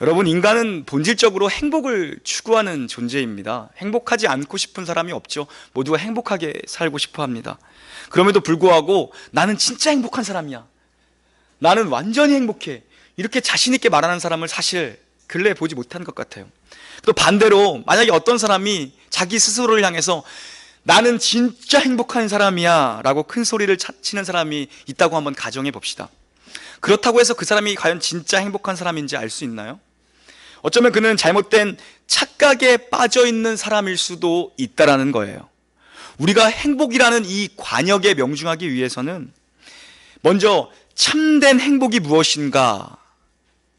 여러분, 인간은 본질적으로 행복을 추구하는 존재입니다. 행복하지 않고 싶은 사람이 없죠. 모두가 행복하게 살고 싶어 합니다. 그럼에도 불구하고 나는 진짜 행복한 사람이야, 나는 완전히 행복해, 이렇게 자신 있게 말하는 사람을 사실 근래에 보지 못한 것 같아요. 또 반대로 만약에 어떤 사람이 자기 스스로를 향해서 나는 진짜 행복한 사람이야 라고 큰 소리를 치는 사람이 있다고 한번 가정해 봅시다. 그렇다고 해서 그 사람이 과연 진짜 행복한 사람인지 알 수 있나요? 어쩌면 그는 잘못된 착각에 빠져 있는 사람일 수도 있다라는 거예요. 우리가 행복이라는 이 관역에 명중하기 위해서는 먼저 참된 행복이 무엇인가,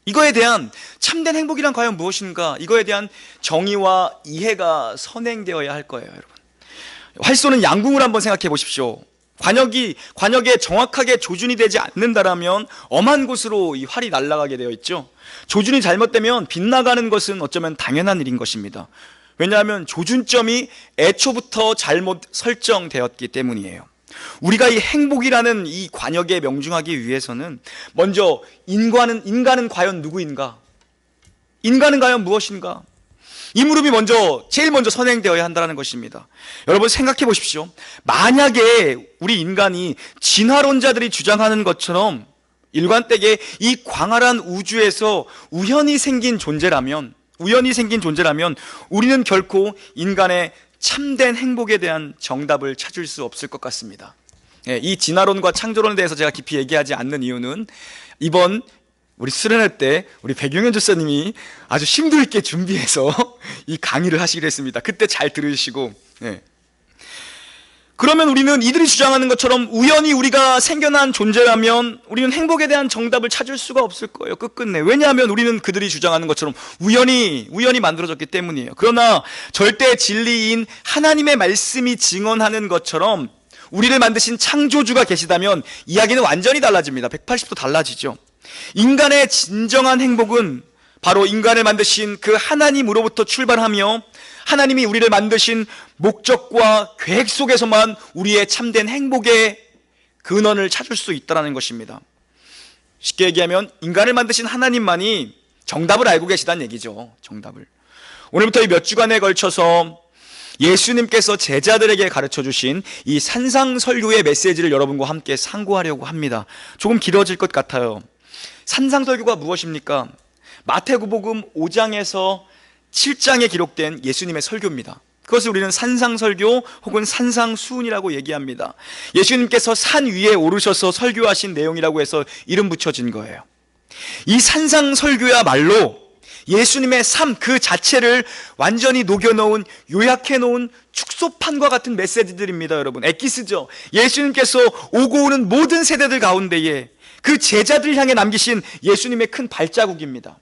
이거에 대한 참된 행복이란 과연 무엇인가, 이거에 대한 정의와 이해가 선행되어야 할 거예요. 여러분, 활 쏘는 양궁을 한번 생각해 보십시오. 관역에 정확하게 조준이 되지 않는다라면 엄한 곳으로 이 활이 날아가게 되어 있죠. 조준이 잘못되면 빗나가는 것은 어쩌면 당연한 일인 것입니다. 왜냐하면 조준점이 애초부터 잘못 설정되었기 때문이에요. 우리가 이 행복이라는 이 관역에 명중하기 위해서는 먼저 인간은 과연 누구인가? 인간은 과연 무엇인가? 이 물음이 제일 먼저 선행되어야 한다는 것입니다. 여러분, 생각해 보십시오. 만약에 우리 인간이 진화론자들이 주장하는 것처럼 일관되게 이 광활한 우주에서 우연히 생긴 존재라면 우리는 결코 인간의 참된 행복에 대한 정답을 찾을 수 없을 것 같습니다. 이 진화론과 창조론에 대해서 제가 깊이 얘기하지 않는 이유는 이번 우리 수련회 때 우리 백용현 조사님이 아주 심도 있게 준비해서 이 강의를 하시기로 했습니다. 그때 잘 들으시고, 그러면 우리는 이들이 주장하는 것처럼 우연히 우리가 생겨난 존재라면 우리는 행복에 대한 정답을 찾을 수가 없을 거예요, 끝끝내. 왜냐하면 우리는 그들이 주장하는 것처럼 우연히 만들어졌기 때문이에요. 그러나 절대 진리인 하나님의 말씀이 증언하는 것처럼 우리를 만드신 창조주가 계시다면 이야기는 완전히 달라집니다. 180도 달라지죠. 인간의 진정한 행복은 바로 인간을 만드신 그 하나님으로부터 출발하며 하나님이 우리를 만드신 목적과 계획 속에서만 우리의 참된 행복의 근원을 찾을 수 있다는 것입니다. 쉽게 얘기하면 인간을 만드신 하나님만이 정답을 알고 계시다는 얘기죠. 정답을. 오늘부터 이 몇 주간에 걸쳐서 예수님께서 제자들에게 가르쳐 주신 이 산상설교의 메시지를 여러분과 함께 상고하려고 합니다. 조금 길어질 것 같아요. 산상설교가 무엇입니까? 마태복음 5장에서 7장에 기록된 예수님의 설교입니다. 그것을 우리는 산상설교 혹은 산상수훈이라고 얘기합니다. 예수님께서 산 위에 오르셔서 설교하신 내용이라고 해서 이름 붙여진 거예요. 이 산상설교야말로 예수님의 삶 그 자체를 완전히 녹여놓은, 요약해놓은 축소판과 같은 메시지들입니다. 여러분, 엑기스죠. 예수님께서 오고 오는 모든 세대들 가운데에 그 제자들을 향해 남기신 예수님의 큰 발자국입니다.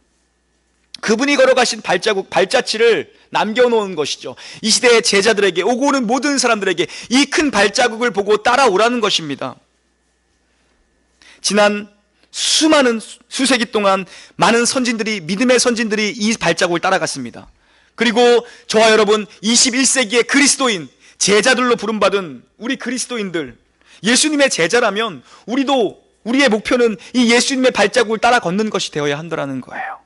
그분이 걸어가신 발자취를 남겨놓은 것이죠. 이 시대의 제자들에게, 오고 오는 모든 사람들에게 이 큰 발자국을 보고 따라오라는 것입니다. 지난 수세기 동안 많은 믿음의 선진들이 이 발자국을 따라갔습니다. 그리고 저와 여러분 21세기의 그리스도인, 제자들로 부름받은 우리 그리스도인들, 예수님의 제자라면 우리의 목표는 이 예수님의 발자국을 따라 걷는 것이 되어야 한다는 거예요.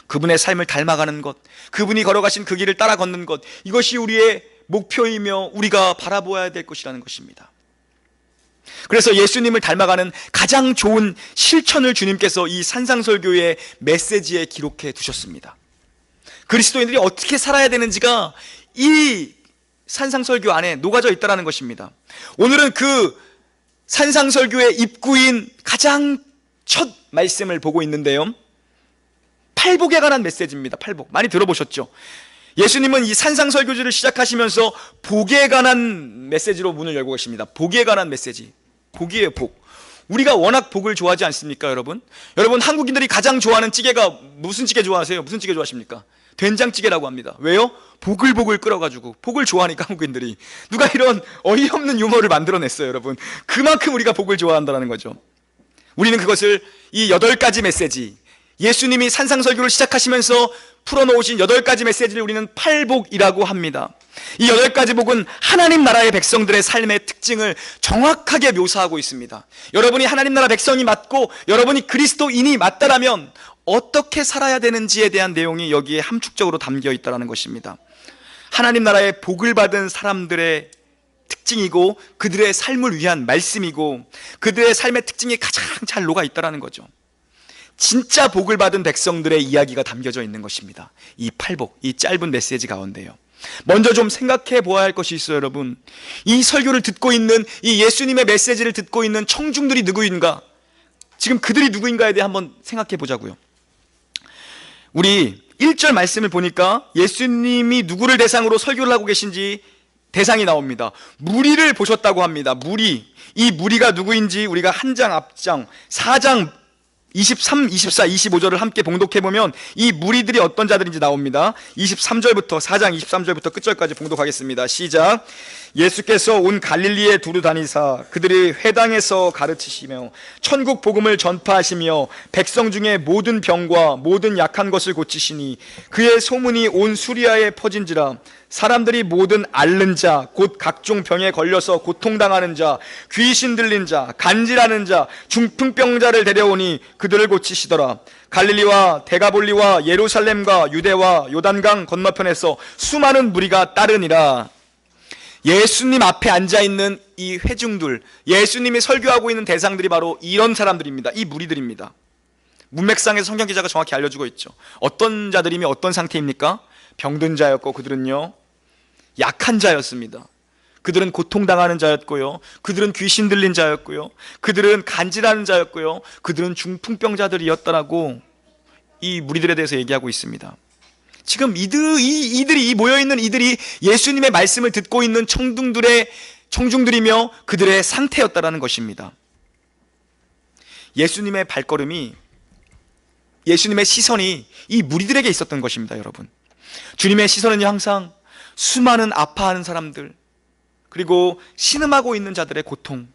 그분의 삶을 닮아가는 것, 그분이 걸어가신 그 길을 따라 걷는 것, 이것이 우리의 목표이며 우리가 바라보아야 될 것이라는 것입니다. 그래서 예수님을 닮아가는 가장 좋은 실천을 주님께서 이 산상설교의 메시지에 기록해 두셨습니다. 그리스도인들이 어떻게 살아야 되는지가 이 산상설교 안에 녹아져 있다는 것입니다. 오늘은 그 산상설교의 입구인 가장 첫 말씀을 보고 있는데요, 팔복에 관한 메시지입니다. 팔복, 많이 들어보셨죠? 예수님은 이 산상설교주를 시작하시면서 복에 관한 메시지로 문을 열고 계십니다. 복에 관한 메시지, 복이에요. 복. 우리가 워낙 복을 좋아하지 않습니까, 여러분? 여러분, 한국인들이 가장 좋아하는 찌개가 무슨 찌개 좋아하세요? 무슨 찌개 좋아하십니까? 된장찌개라고 합니다. 왜요? 보글보글 끓여가지고. 복을 좋아하니까 한국인들이. 누가 이런 어이없는 유머를 만들어냈어요, 여러분. 그만큼 우리가 복을 좋아한다는 거죠. 우리는 그것을 이 8가지 메시지, 예수님이 산상설교를 시작하시면서 풀어놓으신 8가지 메시지를 우리는 팔복이라고 합니다. 이 8가지 복은 하나님 나라의 백성들의 삶의 특징을 정확하게 묘사하고 있습니다. 여러분이 하나님 나라 백성이 맞고 여러분이 그리스도인이 맞다라면 어떻게 살아야 되는지에 대한 내용이 여기에 함축적으로 담겨 있다는 것입니다. 하나님 나라의 복을 받은 사람들의 특징이고 그들의 삶을 위한 말씀이고 그들의 삶의 특징이 가장 잘 녹아 있다는 거죠. 진짜 복을 받은 백성들의 이야기가 담겨져 있는 것입니다. 이 팔복, 이 짧은 메시지 가운데요. 먼저 좀 생각해 보아야 할 것이 있어요, 여러분. 이 설교를 듣고 있는, 이 예수님의 메시지를 듣고 있는 청중들이 누구인가? 지금 그들이 누구인가에 대해 한번 생각해 보자고요. 우리 1절 말씀을 보니까 예수님이 누구를 대상으로 설교를 하고 계신지 대상이 나옵니다. 무리를 보셨다고 합니다. 무리. 이 무리가 누구인지 우리가 한 장 앞장 4장 23, 24, 25절을 함께 봉독해보면 이 무리들이 어떤 자들인지 나옵니다. 23절부터 4장 23절부터 끝절까지 봉독하겠습니다. 시작. 예수께서 온 갈릴리에 두루 다니사 그들이 회당에서 가르치시며 천국 복음을 전파하시며 백성 중에 모든 병과 모든 약한 것을 고치시니 그의 소문이 온 수리아에 퍼진지라. 사람들이 모든 앓는 자, 곧 각종 병에 걸려서 고통당하는 자, 귀신 들린 자, 간질하는 자, 중풍병자를 데려오니 그들을 고치시더라. 갈릴리와 데가볼리와 예루살렘과 유대와 요단강 건너편에서 수많은 무리가 따르니라. 예수님 앞에 앉아있는 이 회중들, 예수님이 설교하고 있는 대상들이 바로 이런 사람들입니다. 이 무리들입니다. 문맥상에서 성경기자가 정확히 알려주고 있죠. 어떤 자들이며 어떤 상태입니까? 병든 자였고 그들은요 약한 자였습니다. 그들은 고통당하는 자였고요, 그들은 귀신 들린 자였고요, 그들은 간질하는 자였고요, 그들은 중풍병자들이었다라고 이 무리들에 대해서 얘기하고 있습니다. 지금 이들이 모여있는 이들이 예수님의 말씀을 듣고 있는 청중들이며 그들의 상태였다라는 것입니다. 예수님의 발걸음이, 예수님의 시선이 이 무리들에게 있었던 것입니다. 여러분, 주님의 시선은 항상 수많은 아파하는 사람들, 그리고 신음하고 있는 자들의 고통,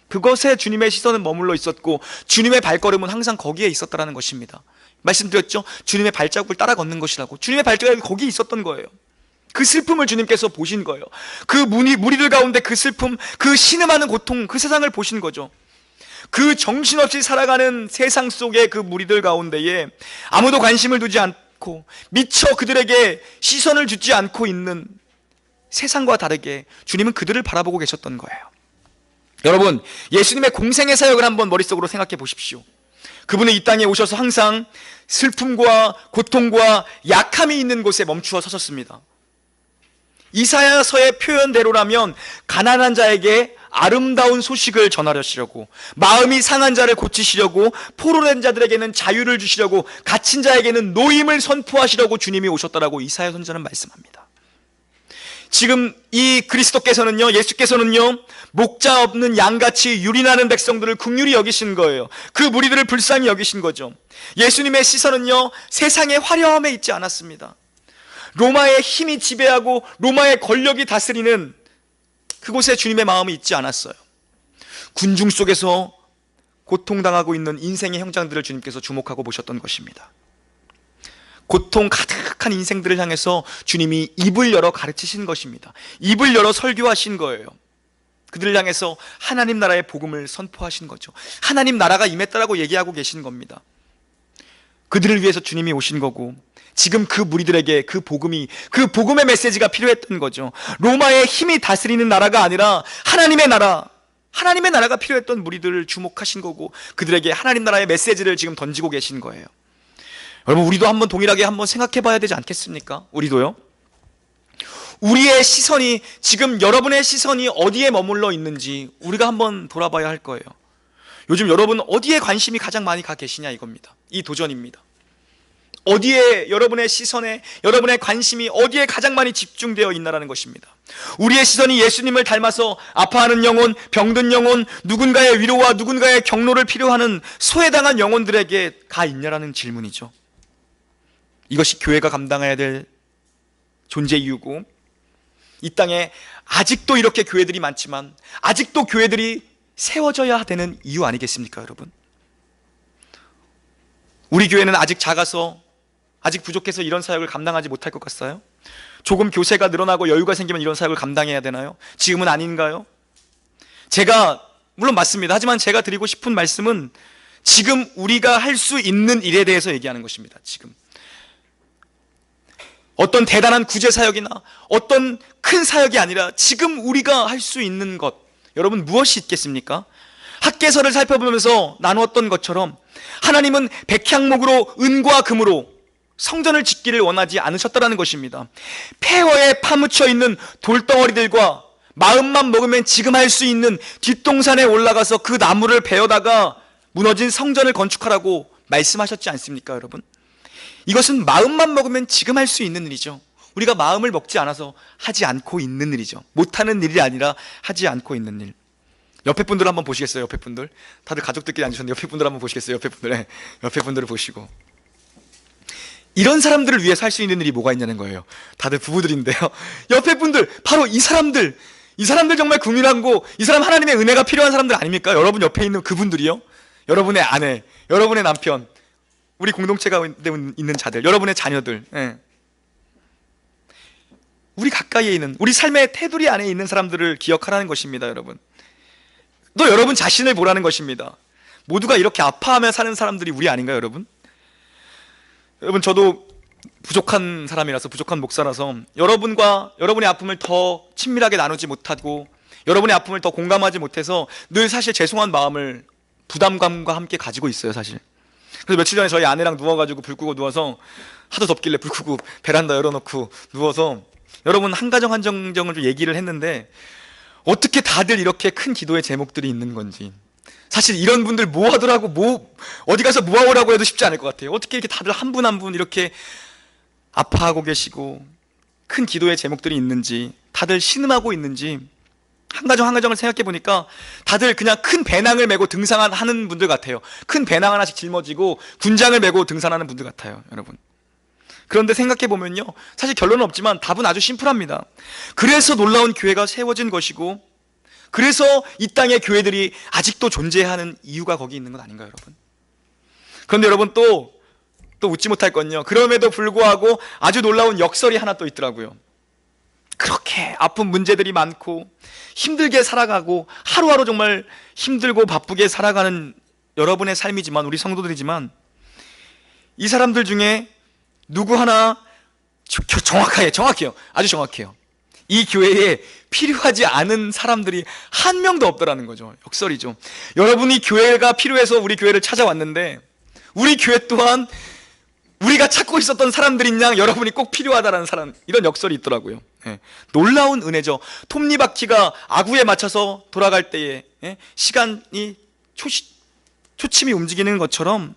그것에 주님의 시선은 머물러 있었고 주님의 발걸음은 항상 거기에 있었다는 것입니다. 말씀드렸죠? 주님의 발자국을 따라 걷는 것이라고. 주님의 발자국이 거기에 있었던 거예요. 그 슬픔을 주님께서 보신 거예요. 그 무리들 가운데 그 슬픔, 그 신음하는 고통, 그 세상을 보신 거죠. 그 정신없이 살아가는 세상 속의 그 무리들 가운데에 아무도 관심을 두지 않고 미처 그들에게 시선을 주지 않고 있는 세상과 다르게 주님은 그들을 바라보고 계셨던 거예요. 여러분, 예수님의 공생의 사역을 한번 머릿속으로 생각해 보십시오. 그분은 이 땅에 오셔서 항상 슬픔과 고통과 약함이 있는 곳에 멈추어 서셨습니다. 이사야서의 표현대로라면 가난한 자에게 아름다운 소식을 전하려시려고, 마음이 상한 자를 고치시려고, 포로된 자들에게는 자유를 주시려고, 갇힌 자에게는 노임을 선포하시려고 주님이 오셨다라고 이사야 선지자는 말씀합니다. 지금 이 그리스도께서는요, 예수께서는요, 목자 없는 양같이 유린하는 백성들을 긍휼히 여기신 거예요. 그 무리들을 불쌍히 여기신 거죠. 예수님의 시선은요, 세상의 화려함에 있지 않았습니다. 로마의 힘이 지배하고 로마의 권력이 다스리는 그곳에 주님의 마음이 있지 않았어요. 군중 속에서 고통당하고 있는 인생의 형장들을 주님께서 주목하고 보셨던 것입니다. 고통 가득한 인생들을 향해서 주님이 입을 열어 가르치신 것입니다. 입을 열어 설교하신 거예요. 그들을 향해서 하나님 나라의 복음을 선포하신 거죠. 하나님 나라가 임했다라고 얘기하고 계신 겁니다. 그들을 위해서 주님이 오신 거고, 지금 그 무리들에게 그 복음의 메시지가 필요했던 거죠. 로마의 힘이 다스리는 나라가 아니라 하나님의 나라가 필요했던 무리들을 주목하신 거고, 그들에게 하나님 나라의 메시지를 지금 던지고 계신 거예요. 여러분, 우리도 한번 동일하게 한번 생각해 봐야 되지 않겠습니까? 우리도요. 우리의 시선이, 지금 여러분의 시선이 어디에 머물러 있는지 우리가 한번 돌아봐야 할 거예요. 요즘 여러분 어디에 관심이 가장 많이 가 계시냐, 이겁니다. 이 도전입니다. 어디에 여러분의 시선에, 여러분의 관심이 어디에 가장 많이 집중되어 있나라는 것입니다. 우리의 시선이 예수님을 닮아서 아파하는 영혼, 병든 영혼, 누군가의 위로와 누군가의 격려를 필요하는 소외당한 영혼들에게 가 있냐라는 질문이죠. 이것이 교회가 감당해야 될 존재 이유고, 이 땅에 아직도 이렇게 교회들이 많지만 아직도 교회들이 세워져야 되는 이유 아니겠습니까, 여러분? 우리 교회는 아직 작아서, 아직 부족해서 이런 사역을 감당하지 못할 것 같아요? 조금 교세가 늘어나고 여유가 생기면 이런 사역을 감당해야 되나요? 지금은 아닌가요? 물론 맞습니다. 하지만 제가 드리고 싶은 말씀은, 지금 우리가 할 수 있는 일에 대해서 얘기하는 것입니다. 지금 어떤 대단한 구제 사역이나 어떤 큰 사역이 아니라 지금 우리가 할 수 있는 것, 여러분 무엇이 있겠습니까? 학개서를 살펴보면서 나누었던 것처럼 하나님은 백향목으로 은과 금으로 성전을 짓기를 원하지 않으셨다는 것입니다. 폐허에 파묻혀 있는 돌덩어리들과 마음만 먹으면 지금 할 수 있는 뒷동산에 올라가서 그 나무를 베어다가 무너진 성전을 건축하라고 말씀하셨지 않습니까, 여러분? 이것은 마음만 먹으면 지금 할 수 있는 일이죠. 우리가 마음을 먹지 않아서 하지 않고 있는 일이죠. 못하는 일이 아니라 하지 않고 있는 일. 옆에 분들 한번 보시겠어요? 옆에 분들 다들 가족들끼리 앉으셨는데 옆에 분들 한번 보시겠어요? 옆에 분들, 네. 옆에 분들을 보시고, 이런 사람들을 위해서 할 수 있는 일이 뭐가 있냐는 거예요. 다들 부부들인데요, 옆에 분들 바로 이 사람들 정말 국민하고 이 사람 하나님의 은혜가 필요한 사람들 아닙니까? 여러분 옆에 있는 그분들이요, 여러분의 아내, 여러분의 남편, 우리 공동체가 있는 자들, 여러분의 자녀들, 예. 우리 가까이에 있는, 우리 삶의 테두리 안에 있는 사람들을 기억하라는 것입니다. 여러분, 또 여러분 자신을 보라는 것입니다. 모두가 이렇게 아파하며 사는 사람들이 우리 아닌가요, 여러분? 여러분, 저도 부족한 사람이라서, 부족한 목사라서 여러분과 여러분의 아픔을 더 친밀하게 나누지 못하고 여러분의 아픔을 더 공감하지 못해서 늘 사실 죄송한 마음을 부담감과 함께 가지고 있어요, 사실. 그래서 며칠 전에 저희 아내랑 누워가지고 불 끄고 누워서, 하도 덥길래 불 끄고 베란다 열어놓고 누워서 여러분 한 가정 한정을 좀 얘기를 했는데, 어떻게 다들 이렇게 큰 기도의 제목들이 있는 건지, 사실 이런 분들 모아두라고 어디 가서 모아오라고 해도 쉽지 않을 것 같아요. 어떻게 이렇게 다들 한 분 한 분 이렇게 아파하고 계시고 큰 기도의 제목들이 있는지, 다들 신음하고 있는지, 한 가정 한 가정을 생각해 보니까 다들 그냥 큰 배낭을 메고 등산하는 분들 같아요. 큰 배낭 하나씩 짊어지고 군장을 메고 등산하는 분들 같아요, 여러분. 그런데 생각해 보면요, 사실 결론은 없지만 답은 아주 심플합니다. 그래서 놀라운 교회가 세워진 것이고, 그래서 이 땅의 교회들이 아직도 존재하는 이유가 거기 있는 건 아닌가요, 여러분? 그런데 여러분, 또 웃지 못할 건요, 그럼에도 불구하고 아주 놀라운 역설이 하나 또 있더라고요. 그렇게 아픈 문제들이 많고 힘들게 살아가고 하루하루 정말 힘들고 바쁘게 살아가는 여러분의 삶이지만, 우리 성도들이지만, 이 사람들 중에 누구 하나 정확해요. 아주 정확해요. 이 교회에 필요하지 않은 사람들이 한 명도 없더라는 거죠. 역설이죠. 여러분이 교회가 필요해서 우리 교회를 찾아왔는데, 우리 교회 또한 우리가 찾고 있었던 사람들인 양 여러분이 꼭 필요하다는 사람, 이런 역설이 있더라고요. 예. 놀라운 은혜죠. 톱니바퀴가 아구에 맞춰서 돌아갈 때에, 예? 시간이 초침이 움직이는 것처럼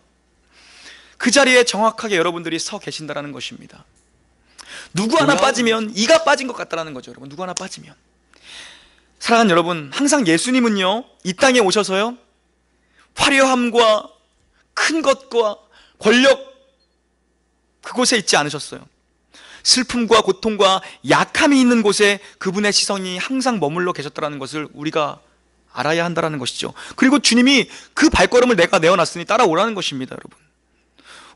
그 자리에 정확하게 여러분들이 서 계신다는 것입니다. 누구 하나 빠지면 이가 빠진 것 같다는 거죠, 여러분. 누구 하나 빠지면. 사랑하는 여러분, 항상 예수님은요, 이 땅에 오셔서요, 화려함과 큰 것과 권력, 그곳에 있지 않으셨어요. 슬픔과 고통과 약함이 있는 곳에 그분의 시선이 항상 머물러 계셨다는 것을 우리가 알아야 한다는 것이죠. 그리고 주님이 그 발걸음을 내가 내어놨으니 따라오라는 것입니다, 여러분.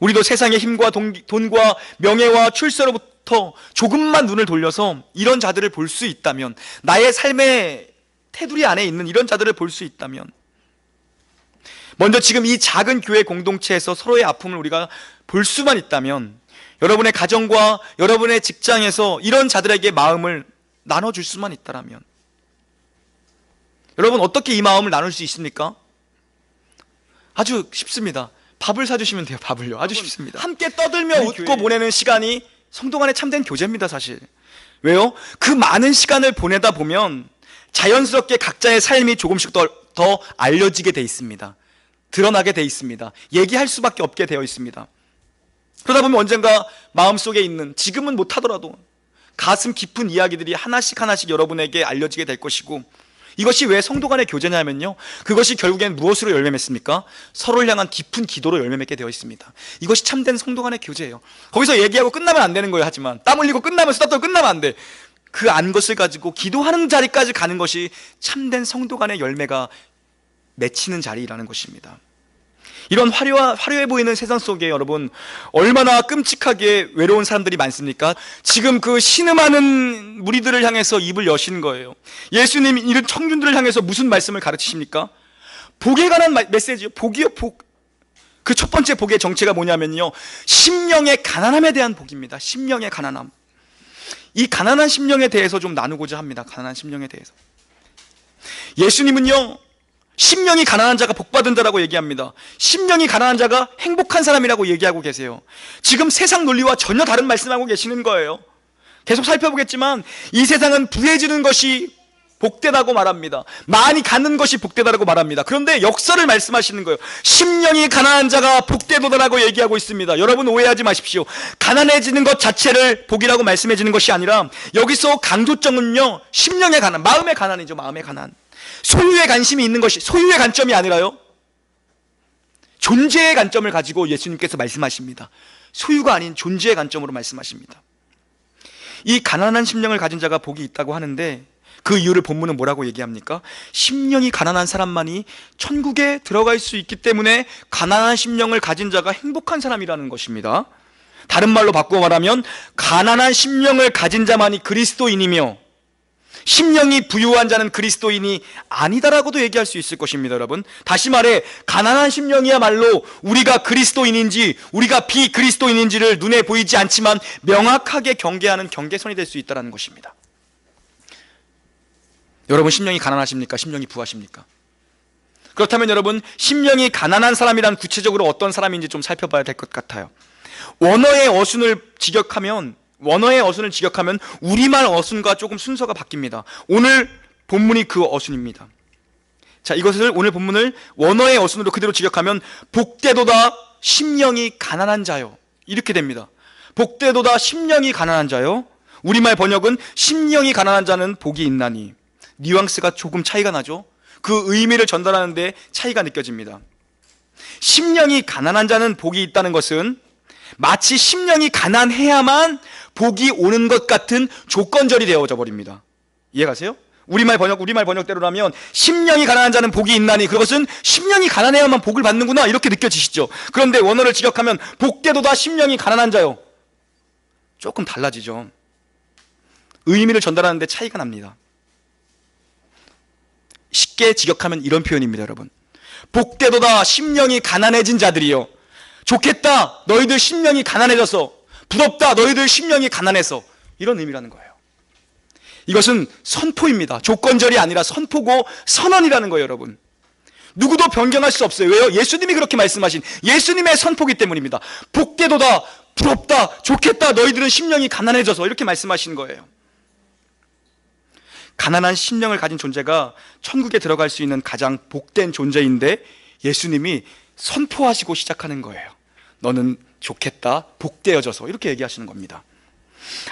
우리도 세상의 힘과 돈과 명예와 출세로부터 조금만 눈을 돌려서 이런 자들을 볼 수 있다면, 나의 삶의 테두리 안에 있는 이런 자들을 볼 수 있다면, 먼저 지금 이 작은 교회 공동체에서 서로의 아픔을 우리가 볼 수만 있다면, 여러분의 가정과 여러분의 직장에서 이런 자들에게 마음을 나눠줄 수만 있다면, 여러분 어떻게 이 마음을 나눌 수 있습니까? 아주 쉽습니다. 밥을 사주시면 돼요. 밥을요. 아주 쉽습니다. 함께 떠들며 웃고 보내는 시간이 성도 간의 참된 교제입니다, 사실. 왜요? 그 많은 시간을 보내다 보면 자연스럽게 각자의 삶이 조금씩 더 알려지게 돼 있습니다. 드러나게 돼 있습니다. 얘기할 수밖에 없게 되어 있습니다. 그러다 보면 언젠가 마음속에 있는, 지금은 못하더라도 가슴 깊은 이야기들이 하나씩 여러분에게 알려지게 될 것이고, 이것이 왜 성도 간의 교제냐면요, 그것이 결국엔 무엇으로 열매 맺습니까? 서로를 향한 깊은 기도로 열매 맺게 되어 있습니다. 이것이 참된 성도 간의 교제예요. 거기서 얘기하고 끝나면 안 되는 거예요. 하지만 땀 흘리고 끝나면 수다 떨고 끝나면 안 돼. 그 안 것을 가지고 기도하는 자리까지 가는 것이 참된 성도 간의 열매가 맺히는 자리라는 것입니다. 이런 화려해 보이는 세상 속에 여러분, 얼마나 끔찍하게 외로운 사람들이 많습니까? 지금 그 신음하는 무리들을 향해서 입을 여신 거예요. 예수님이 이런 청중들을 향해서 무슨 말씀을 가르치십니까? 복에 관한 메시지요. 복이요, 복. 그 첫 번째 복의 정체가 뭐냐면요, 심령의 가난함에 대한 복입니다. 심령의 가난함. 이 가난한 심령에 대해서 좀 나누고자 합니다. 가난한 심령에 대해서. 예수님은요, 심령이 가난한 자가 복받은 자라고 얘기합니다. 심령이 가난한 자가 행복한 사람이라고 얘기하고 계세요. 지금 세상 논리와 전혀 다른 말씀하고 계시는 거예요. 계속 살펴보겠지만 이 세상은 부해지는 것이 복되다고 말합니다. 많이 갖는 것이 복되다라고 말합니다. 그런데 역설을 말씀하시는 거예요. 심령이 가난한 자가 복되도다라고 얘기하고 있습니다. 여러분 오해하지 마십시오. 가난해지는 것 자체를 복이라고 말씀해지는 것이 아니라 여기서 강조점은요, 심령의 가난, 마음의 가난이죠. 마음의 가난. 소유의 관심이 있는 것이, 소유의 관점이 아니라요, 존재의 관점을 가지고 예수님께서 말씀하십니다. 소유가 아닌 존재의 관점으로 말씀하십니다. 이 가난한 심령을 가진 자가 복이 있다고 하는데 그 이유를 본문은 뭐라고 얘기합니까? 심령이 가난한 사람만이 천국에 들어갈 수 있기 때문에 가난한 심령을 가진 자가 행복한 사람이라는 것입니다. 다른 말로 바꾸어 말하면 가난한 심령을 가진 자만이 그리스도인이며 심령이 부유한 자는 그리스도인이 아니다라고도 얘기할 수 있을 것입니다. 여러분, 다시 말해 가난한 심령이야말로 우리가 그리스도인인지 우리가 비그리스도인인지를 눈에 보이지 않지만 명확하게 경계하는 경계선이 될 수 있다는 것입니다. 여러분, 심령이 가난하십니까? 심령이 부하십니까? 그렇다면 여러분, 심령이 가난한 사람이란 구체적으로 어떤 사람인지 좀 살펴봐야 될 것 같아요. 원어의 어순을 직역하면 우리말 어순과 조금 순서가 바뀝니다. 오늘 본문이 그 어순입니다. 자, 오늘 본문을 원어의 어순으로 그대로 직역하면 복되도다 심령이 가난한 자요, 이렇게 됩니다. 복되도다 심령이 가난한 자요. 우리말 번역은 심령이 가난한 자는 복이 있나니. 뉘앙스가 조금 차이가 나죠. 그 의미를 전달하는데 차이가 느껴집니다. 심령이 가난한 자는 복이 있다는 것은 마치 심령이 가난해야만 복이 오는 것 같은 조건절이 되어져 버립니다. 이해가세요? 우리말 번역대로라면 심령이 가난한 자는 복이 있나니, 그것은 심령이 가난해야만 복을 받는구나, 이렇게 느껴지시죠. 그런데 원어를 직역하면 복되도다 심령이 가난한 자요, 조금 달라지죠. 의미를 전달하는데 차이가 납니다. 쉽게 직역하면 이런 표현입니다. 여러분, 복되도다 심령이 가난해진 자들이요, 좋겠다 너희들 심령이 가난해져서, 부럽다 너희들 심령이 가난해서, 이런 의미라는 거예요. 이것은 선포입니다. 조건절이 아니라 선포고 선언이라는 거예요. 여러분, 누구도 변경할 수 없어요. 왜요? 예수님이 그렇게 말씀하신 예수님의 선포기 때문입니다. 복되도다, 부럽다, 좋겠다 너희들은 심령이 가난해져서, 이렇게 말씀하신 거예요. 가난한 심령을 가진 존재가 천국에 들어갈 수 있는 가장 복된 존재인데 예수님이 선포하시고 시작하는 거예요. 너는 좋겠다, 복되어져서, 이렇게 얘기하시는 겁니다.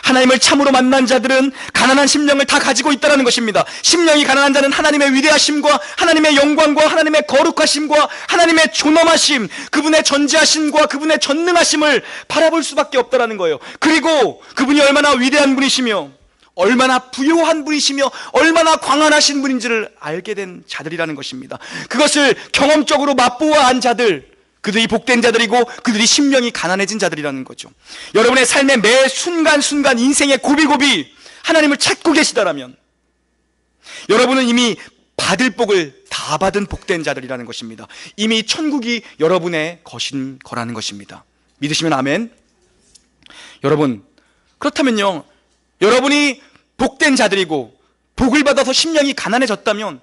하나님을 참으로 만난 자들은 가난한 심령을 다 가지고 있다는 것입니다. 심령이 가난한 자는 하나님의 위대하심과 하나님의 영광과 하나님의 거룩하심과 하나님의 존엄하심, 그분의 전지하심과 그분의 전능하심을 바라볼 수밖에 없다는 거예요. 그리고 그분이 얼마나 위대한 분이시며 얼마나 부유한 분이시며 얼마나 광활하신 분인지를 알게 된 자들이라는 것입니다. 그것을 경험적으로 맛보아한 자들, 그들이 복된 자들이고 그들이 심령이 가난해진 자들이라는 거죠. 여러분의 삶의 매 순간순간 인생의 고비고비 하나님을 찾고 계시다라면 여러분은 이미 받을 복을 다 받은 복된 자들이라는 것입니다. 이미 천국이 여러분의 것인 거라는 것입니다. 믿으시면 아멘. 여러분, 그렇다면요, 여러분이 복된 자들이고 복을 받아서 심령이 가난해졌다면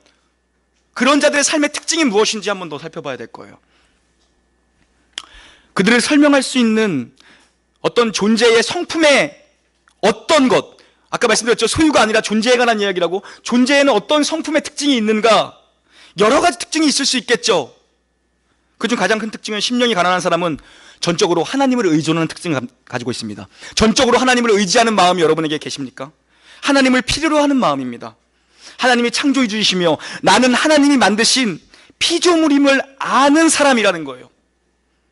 그런 자들의 삶의 특징이 무엇인지 한번 더 살펴봐야 될 거예요. 그들을 설명할 수 있는 어떤 존재의 성품의 어떤 것, 아까 말씀드렸죠. 소유가 아니라 존재에 관한 이야기라고. 존재에는 어떤 성품의 특징이 있는가? 여러 가지 특징이 있을 수 있겠죠. 그중 가장 큰 특징은 심령이 가난한 사람은 전적으로 하나님을 의존하는 특징을 가지고 있습니다. 전적으로 하나님을 의지하는 마음이 여러분에게 계십니까? 하나님을 필요로 하는 마음입니다. 하나님이 창조주이시며 나는 하나님이 만드신 피조물임을 아는 사람이라는 거예요.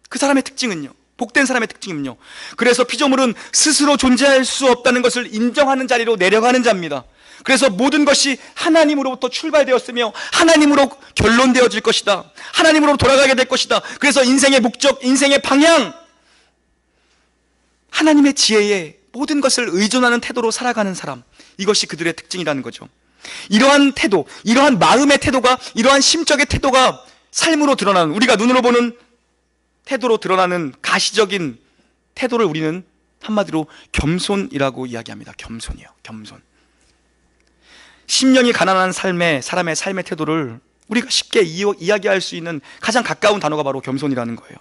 그 사람의 특징은요, 복된 사람의 특징은요, 그래서 피조물은 스스로 존재할 수 없다는 것을 인정하는 자리로 내려가는 자입니다. 그래서 모든 것이 하나님으로부터 출발되었으며 하나님으로 결론되어질 것이다, 하나님으로 돌아가게 될 것이다. 그래서 인생의 목적, 인생의 방향, 하나님의 지혜에 모든 것을 의존하는 태도로 살아가는 사람, 이것이 그들의 특징이라는 거죠. 이러한 태도, 이러한 마음의 태도가, 이러한 심적의 태도가 삶으로 드러나는, 우리가 눈으로 보는 태도로 드러나는 가시적인 태도를 우리는 한마디로 겸손이라고 이야기합니다. 겸손이요, 겸손. 심령이 가난한 사람의 삶의 태도를 우리가 쉽게 이야기할 수 있는 가장 가까운 단어가 바로 겸손이라는 거예요.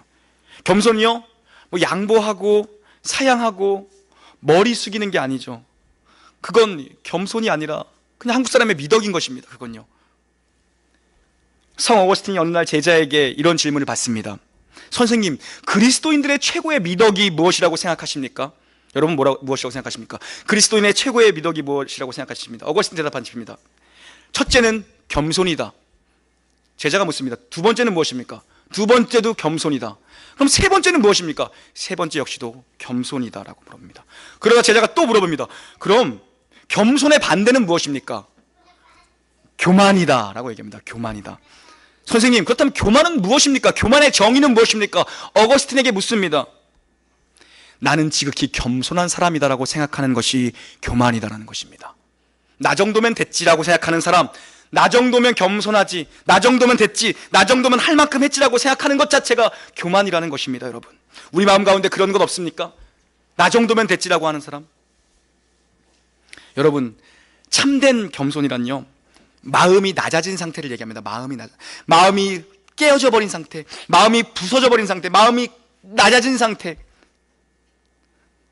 겸손이요, 뭐 양보하고 사양하고 머리 숙이는 게 아니죠. 그건 겸손이 아니라 그냥 한국 사람의 미덕인 것입니다. 그건요. 성 어거스틴이 어느 날 제자에게 이런 질문을 받습니다. 선생님, 그리스도인들의 최고의 미덕이 무엇이라고 생각하십니까? 여러분 무엇이라고 생각하십니까? 그리스도인의 최고의 미덕이 무엇이라고 생각하십니까? 어거스틴 대답한 집입니다. 첫째는 겸손이다. 제자가 묻습니다. 두 번째는 무엇입니까? 두 번째도 겸손이다. 그럼 세 번째는 무엇입니까? 세 번째 역시도 겸손이다 라고 물어봅니다. 그러다 제자가 또 물어봅니다. 그럼 겸손의 반대는 무엇입니까? 교만이다 라고 얘기합니다. 교만이다. 선생님, 그렇다면 교만은 무엇입니까? 교만의 정의는 무엇입니까? 어거스틴에게 묻습니다. 나는 지극히 겸손한 사람이다라고 생각하는 것이 교만이다라는 것입니다. 나 정도면 됐지라고 생각하는 사람, 나 정도면 겸손하지, 나 정도면 됐지, 나 정도면 할 만큼 했지라고 생각하는 것 자체가 교만이라는 것입니다. 여러분, 우리 마음 가운데 그런 것 없습니까? 나 정도면 됐지라고 하는 사람. 여러분, 참된 겸손이란요, 마음이 낮아진 상태를 얘기합니다. 마음이 깨어져 버린 상태, 마음이 부서져 버린 상태, 마음이 낮아진 상태.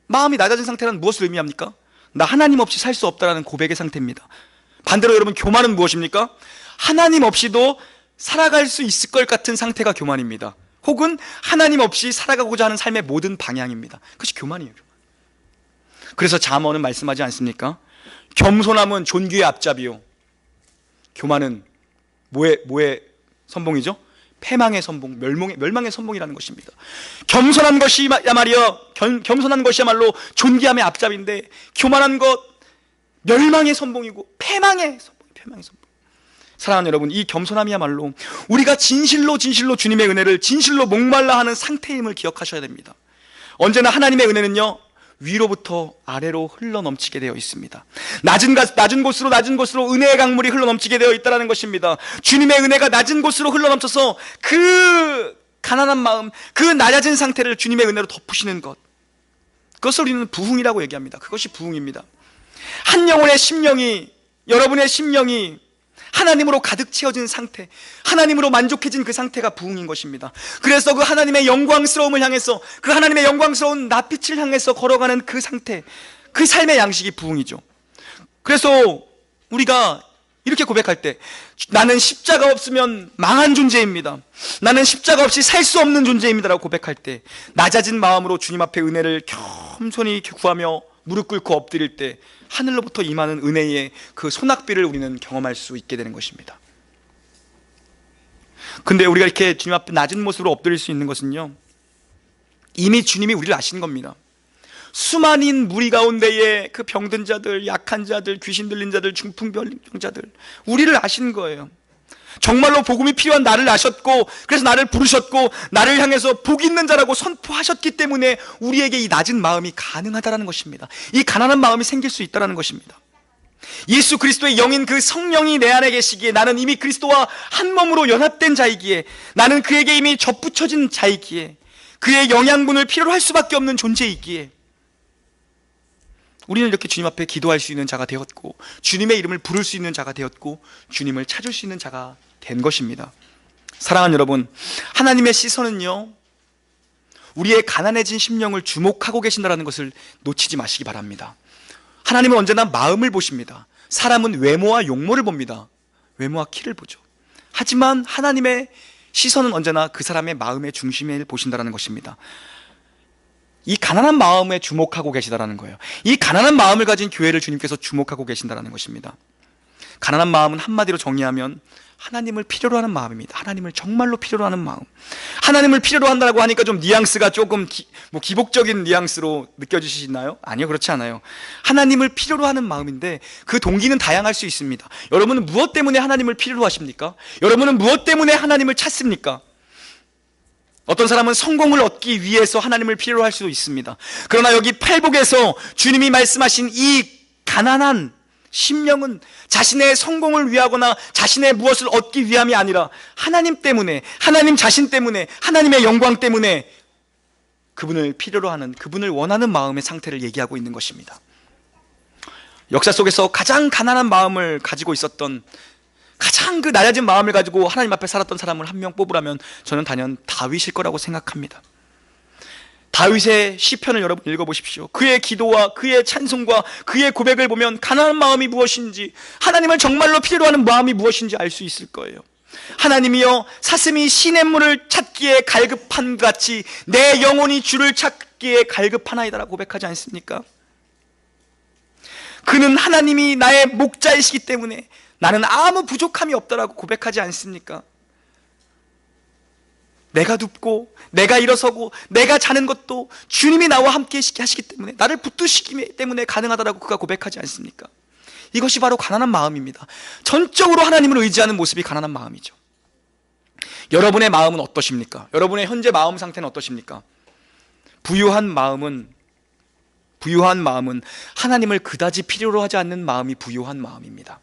마음이 낮아진 상태는 무엇을 의미합니까? 나 하나님 없이 살 수 없다라는 고백의 상태입니다. 반대로 여러분, 교만은 무엇입니까? 하나님 없이도 살아갈 수 있을 것 같은 상태가 교만입니다. 혹은 하나님 없이 살아가고자 하는 삶의 모든 방향입니다. 그것이 교만이에요. 그래서 잠언은 말씀하지 않습니까? 겸손함은 존귀의 앞잡이요, 교만은 뭐의 선봉이죠? 패망의 선봉, 멸망의 선봉이라는 것입니다. 겸손한 것이야말로 존귀함의 앞잡인데, 교만한 것 멸망의 선봉이고 패망의 선봉. 사랑하는 여러분, 이 겸손함이야말로 우리가 진실로 주님의 은혜를 진실로 목말라 하는 상태임을 기억하셔야 됩니다. 언제나 하나님의 은혜는요, 위로부터 아래로 흘러넘치게 되어 있습니다. 낮은 곳으로 은혜의 강물이 흘러넘치게 되어 있다는 것입니다. 주님의 은혜가 낮은 곳으로 흘러넘쳐서 그 가난한 마음, 그 낮아진 상태를 주님의 은혜로 덮으시는 것, 그것을 우리는 부흥이라고 얘기합니다. 그것이 부흥입니다. 한 영혼의 심령이, 여러분의 심령이 하나님으로 가득 채워진 상태, 하나님으로 만족해진 그 상태가 부흥인 것입니다. 그래서 그 하나님의 영광스러움을 향해서, 그 하나님의 영광스러운 낯빛을 향해서 걸어가는 그 상태, 그 삶의 양식이 부흥이죠. 그래서 우리가 이렇게 고백할 때, 나는 십자가 없으면 망한 존재입니다, 나는 십자가 없이 살 수 없는 존재입니다 라고 고백할 때, 낮아진 마음으로 주님 앞에 은혜를 겸손히 구하며 무릎 꿇고 엎드릴 때 하늘로부터 임하는 은혜의 그 소낙비를 우리는 경험할 수 있게 되는 것입니다. 근데 우리가 이렇게 주님 앞에 낮은 모습으로 엎드릴 수 있는 것은요, 이미 주님이 우리를 아시는 겁니다. 수많은 무리 가운데에 그 병든 자들, 약한 자들, 귀신 들린 자들, 중풍병자들, 우리를 아시는 거예요. 정말로 복음이 필요한 나를 아셨고, 그래서 나를 부르셨고, 나를 향해서 복 있는 자라고 선포하셨기 때문에 우리에게 이 낮은 마음이 가능하다는 것입니다. 이 가난한 마음이 생길 수 있다는 것입니다. 예수 그리스도의 영인 그 성령이 내 안에 계시기에, 나는 이미 그리스도와 한 몸으로 연합된 자이기에, 나는 그에게 이미 접붙여진 자이기에, 그의 영양분을 필요로 할 수밖에 없는 존재이기에, 우리는 이렇게 주님 앞에 기도할 수 있는 자가 되었고, 주님의 이름을 부를 수 있는 자가 되었고, 주님을 찾을 수 있는 자가 된 것입니다. 사랑하는 여러분, 하나님의 시선은요, 우리의 가난해진 심령을 주목하고 계신다는 것을 놓치지 마시기 바랍니다. 하나님은 언제나 마음을 보십니다. 사람은 외모와 용모를 봅니다. 외모와 키를 보죠. 하지만 하나님의 시선은 언제나 그 사람의 마음의 중심을 보신다는 것입니다. 이 가난한 마음에 주목하고 계시다라는 거예요. 이 가난한 마음을 가진 교회를 주님께서 주목하고 계신다라는 것입니다. 가난한 마음은 한마디로 정리하면 하나님을 필요로 하는 마음입니다. 하나님을 정말로 필요로 하는 마음. 하나님을 필요로 한다고 하니까 좀 뉘앙스가 조금 기복적인 뉘앙스로 느껴지시나요? 아니요, 그렇지 않아요. 하나님을 필요로 하는 마음인데 그 동기는 다양할 수 있습니다. 여러분은 무엇 때문에 하나님을 필요로 하십니까? 여러분은 무엇 때문에 하나님을 찾습니까? 어떤 사람은 성공을 얻기 위해서 하나님을 필요로 할 수도 있습니다. 그러나 여기 팔복에서 주님이 말씀하신 이 가난한 심령은 자신의 성공을 위하거나 자신의 무엇을 얻기 위함이 아니라 하나님 때문에, 하나님 자신 때문에, 하나님의 영광 때문에 그분을 필요로 하는, 그분을 원하는 마음의 상태를 얘기하고 있는 것입니다. 역사 속에서 가장 가난한 마음을 가지고 있었던, 가장 그 낮아진 마음을 가지고 하나님 앞에 살았던 사람을 한 명 뽑으라면 저는 단연 다윗일 거라고 생각합니다. 다윗의 시편을 여러분 읽어보십시오. 그의 기도와 그의 찬송과 그의 고백을 보면 가난한 마음이 무엇인지, 하나님을 정말로 필요로 하는 마음이 무엇인지 알 수 있을 거예요. 하나님이여, 사슴이 시냇물을 찾기에 갈급한 같이 내 영혼이 주를 찾기에 갈급하나이다라고 고백하지 않습니까? 그는 하나님이 나의 목자이시기 때문에 나는 아무 부족함이 없다라고 고백하지 않습니까? 내가 눕고 내가 일어서고 내가 자는 것도 주님이 나와 함께 하시기 때문에, 나를 붙드시기 때문에 가능하다라고 그가 고백하지 않습니까? 이것이 바로 가난한 마음입니다. 전적으로 하나님을 의지하는 모습이 가난한 마음이죠. 여러분의 마음은 어떠십니까? 여러분의 현재 마음 상태는 어떠십니까? 부유한 마음은 하나님을 그다지 필요로 하지 않는 마음이 부유한 마음입니다.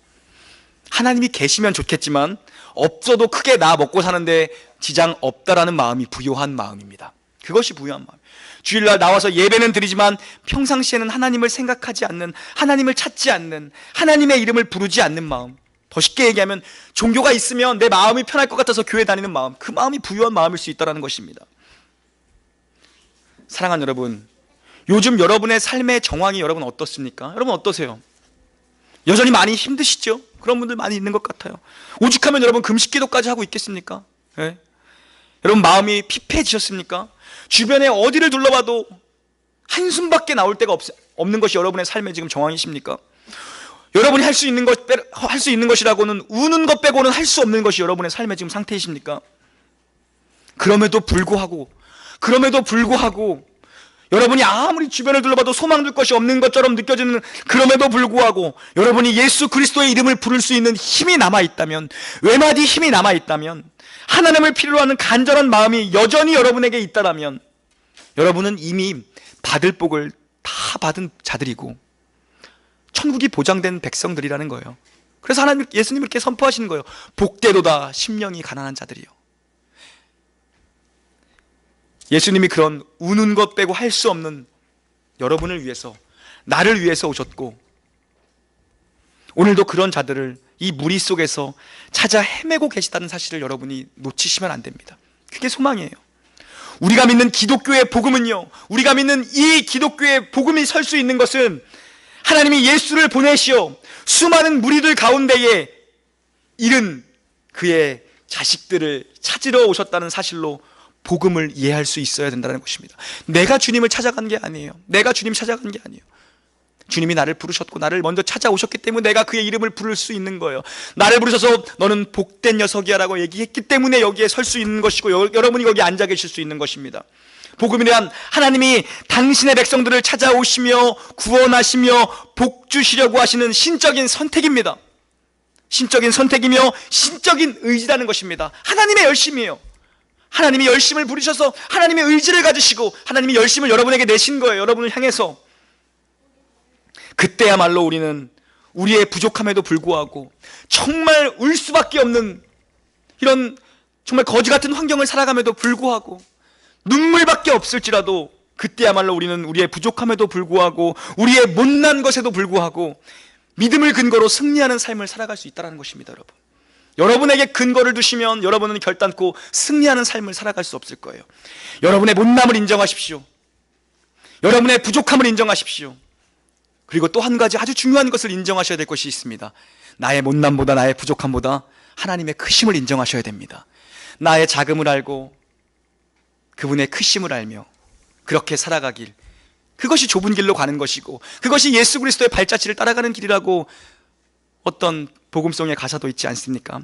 하나님이 계시면 좋겠지만 없어도 크게 나 먹고 사는데 지장 없다라는 마음이 부유한 마음입니다. 그것이 부유한 마음. 주일날 나와서 예배는 드리지만 평상시에는 하나님을 생각하지 않는, 하나님을 찾지 않는, 하나님의 이름을 부르지 않는 마음. 더 쉽게 얘기하면 종교가 있으면 내 마음이 편할 것 같아서 교회 다니는 마음, 그 마음이 부유한 마음일 수 있다는 것입니다. 사랑하는 여러분, 요즘 여러분의 삶의 정황이 여러분 어떻습니까? 여러분 어떠세요? 여전히 많이 힘드시죠? 그런 분들 많이 있는 것 같아요. 오죽하면 여러분 금식기도까지 하고 있겠습니까? 네? 여러분 마음이 피폐해지셨습니까? 주변에 어디를 둘러봐도 한숨밖에 나올 데가 없는 것이 여러분의 삶의 지금 정황이십니까? 여러분이 할 수 있는 것이라고는 우는 것 빼고는 할 수 없는 것이 여러분의 삶의 지금 상태이십니까? 그럼에도 불구하고 여러분이 아무리 주변을 둘러봐도 소망 줄 것이 없는 것처럼 느껴지는, 그럼에도 불구하고 여러분이 예수 그리스도의 이름을 부를 수 있는 힘이 남아있다면, 외마디 힘이 남아있다면, 하나님을 필요로 하는 간절한 마음이 여전히 여러분에게 있다라면 여러분은 이미 받을 복을 다 받은 자들이고 천국이 보장된 백성들이라는 거예요. 그래서 예수님 이렇게 선포하시는 거예요. 복되도다 심령이 가난한 자들이요. 예수님이 그런 우는 것 빼고 할 수 없는 여러분을 위해서, 나를 위해서 오셨고, 오늘도 그런 자들을 이 무리 속에서 찾아 헤매고 계시다는 사실을 여러분이 놓치시면 안 됩니다. 그게 소망이에요. 우리가 믿는 기독교의 복음은요, 우리가 믿는 이 기독교의 복음이 설 수 있는 것은 하나님이 예수를 보내시어 수많은 무리들 가운데에 잃은 그의 자식들을 찾으러 오셨다는 사실로 복음을 이해할 수 있어야 된다는 것입니다. 내가 주님을 찾아간 게 아니에요. 주님이 나를 부르셨고 나를 먼저 찾아오셨기 때문에 내가 그의 이름을 부를 수 있는 거예요. 나를 부르셔서 너는 복된 녀석이야 라고 얘기했기 때문에 여기에 설 수 있는 것이고 여러분이 거기 앉아 계실 수 있는 것입니다. 복음이란 하나님이 당신의 백성들을 찾아오시며 구원하시며 복 주시려고 하시는 신적인 선택입니다. 신적인 선택이며 신적인 의지라는 것입니다. 하나님의 열심이에요. 하나님이 열심을 부리셔서 하나님의 의지를 가지시고 하나님이 열심을 여러분에게 내신 거예요. 여러분을 향해서. 그때야말로 우리는 우리의 부족함에도 불구하고 정말 울 수밖에 없는 이런 정말 거지 같은 환경을 살아감에도 불구하고 눈물밖에 없을지라도 그때야말로 우리는 우리의 부족함에도 불구하고 우리의 못난 것에도 불구하고 믿음을 근거로 승리하는 삶을 살아갈 수 있다는 것입니다. 여러분, 여러분에게 근거를 두시면 여러분은 결단코 승리하는 삶을 살아갈 수 없을 거예요. 여러분의 못남을 인정하십시오. 여러분의 부족함을 인정하십시오. 그리고 또 한 가지 아주 중요한 것을 인정하셔야 될 것이 있습니다. 나의 못남보다 나의 부족함보다 하나님의 크심을 인정하셔야 됩니다. 나의 작음을 알고 그분의 크심을 알며 그렇게 살아가길, 그것이 좁은 길로 가는 것이고 그것이 예수 그리스도의 발자취를 따라가는 길이라고 어떤 복음송의 가사도 있지 않습니까?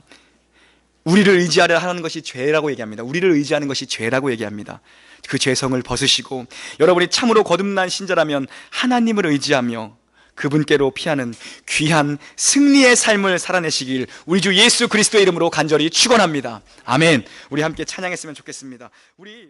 우리를 의지하려 하는 것이 죄라고 얘기합니다. 우리를 의지하는 것이 죄라고 얘기합니다. 그 죄성을 벗으시고 여러분이 참으로 거듭난 신자라면 하나님을 의지하며 그분께로 피하는 귀한 승리의 삶을 살아내시길 우리 주 예수 그리스도의 이름으로 간절히 축원합니다. 아멘. 우리 함께 찬양했으면 좋겠습니다. 우리